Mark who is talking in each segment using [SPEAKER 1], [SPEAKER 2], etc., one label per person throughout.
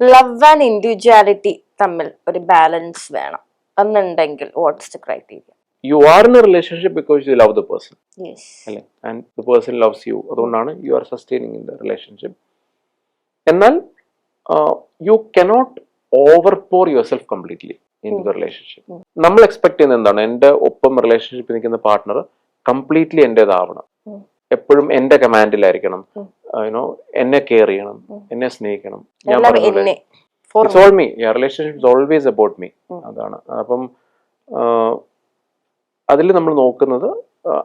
[SPEAKER 1] Love and individuality തമ്മിൽ ഒരു balance വേണം എന്നുണ്ടെങ്കിൽ what's the criteria?
[SPEAKER 2] You are in a relationship because you love the person.
[SPEAKER 1] Yes.
[SPEAKER 2] And the person loves you. അതുകൊണ്ടാണ് you are sustaining in the relationship. എന്നാൽ you cannot overpour yourself completely into the relationship. നമ്മൾ expect ചെയ്യുന്നത് എന്താണ്? എൻ്റെ ഒപ്പം റിലേഷൻഷിപ്പിൽ നിൽക്കുന്ന partner completely എൻ്റെതാവണം, എപ്പോഴും എൻ്റെ കമാൻഡിലായിരിക്കണം, യുനോ എന്നെ കെയർ ചെയ്യണം, എന്നെ സ്നേഹിക്കണം. ഞാൻ പറഞ്ഞ it's all me. Relationship is always about me. അതാണ്. അപ്പം അതിൽ നമ്മൾ നോക്കുന്നത്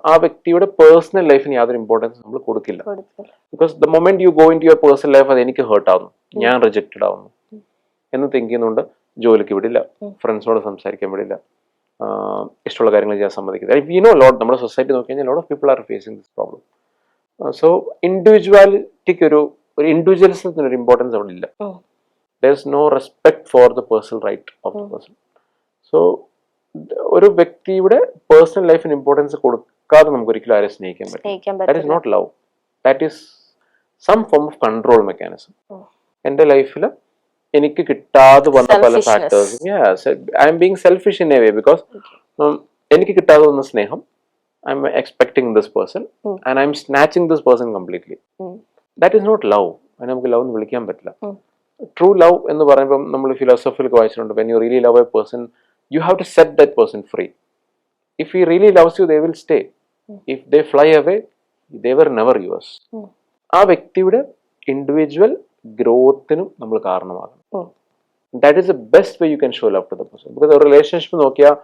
[SPEAKER 2] ആ വ്യക്തിയുടെ പേഴ്സണൽ ലൈഫിന് യാതൊരു ഇമ്പോർട്ടൻസ് നമ്മൾ കൊടുക്കില്ല. Because the moment you go into your personal life അത് എനിക്ക് ഹേർട്ട് ആവുന്നു, ഞാൻ റിജക്റ്റഡ് ആവുന്നു എന്ന് തിങ്ക് ചെയ്യുന്നുണ്ട് ജോലിക്ക് വിടില്ല, ഫ്രണ്ട്സിനോട് സംസാരിക്കാൻ വിടില്ല, ഇഷ്ടമുള്ള കാര്യങ്ങൾ ചെയ്യാൻ സമ്മതിക്കില്ല. യു നോ ലോട്ട് നമ്മുടെ സൊസൈറ്റി നോക്കി കഴിഞ്ഞാൽ lot of people are facing this problem. So ഇൻഡിവിജ്വാലിറ്റിക്ക് ഒരു ഇൻഡിവിജ്വലിസത്തിന് ഒരു ഇമ്പോർട്ടൻസ് അവിടെ ഇല്ല. There is no respect for the personal right of the person. So ഒരു വ്യക്തിയുടെ പേഴ്സണൽ ലൈഫിന് ഇമ്പോർട്ടൻസ് കൊടുക്കാതെ നമുക്ക് ഒരിക്കലും ആരെ സ്നേഹിക്കാൻ പറ്റും. That is not love, that is some form of control mechanism. എന്റെ ലൈഫിൽ എനിക്ക് കിട്ടാതെ വന്ന പല factors, I am being selfish in a way because എനിക്ക് കിട്ടാതെ വന്ന സ്നേഹം I am expecting this person and I am snatching this person completely. That is not love. അതിനെ നമുക്ക് ലവ് എന്ന് വിളിക്കാൻ പറ്റില്ല. ട്രൂ ലവ് എന്ന് പറയുമ്പോൾ നമ്മൾ ഫിലോസഫിയിൽ വായിച്ചിട്ടുണ്ട്, when you really love A person you have to set that person free. If he really loves you, they will stay. If they fly away, they were never yours. ആ വ്യക്തിയുടെ individual ഗ്രോത്തിനും നമ്മൾ കാരണമാകണം. That is the best way you can show love to the person. Because ഒരു relationship നോക്കിയാൽ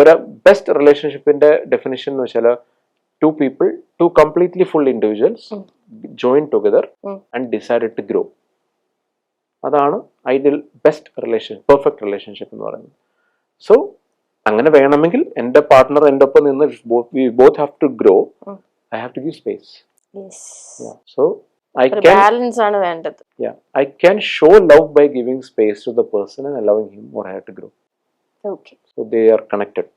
[SPEAKER 2] ഒരു best റിലേഷൻഷിപ്പിന്റെ definition എന്ന് വെച്ചാൽ two people, two completely full individuals join together and decided to grow. അതാണ് ideal best relation, perfect relationship എന്ന് പറയുന്നത്. So അങ്ങനെ വേണമെങ്കിൽ എൻ്റെ പാർട്ട്ണർ എൻ്റെ ഒപ്പം നിന്ന് we both have to grow. I have to give space.
[SPEAKER 1] Yes.
[SPEAKER 2] Yeah. So I can
[SPEAKER 1] balance ആണ് വേണ്ടത്.
[SPEAKER 2] Yeah, I can show love by giving space to the person and allowing him or her to grow.
[SPEAKER 1] Okay.
[SPEAKER 2] So they are connected.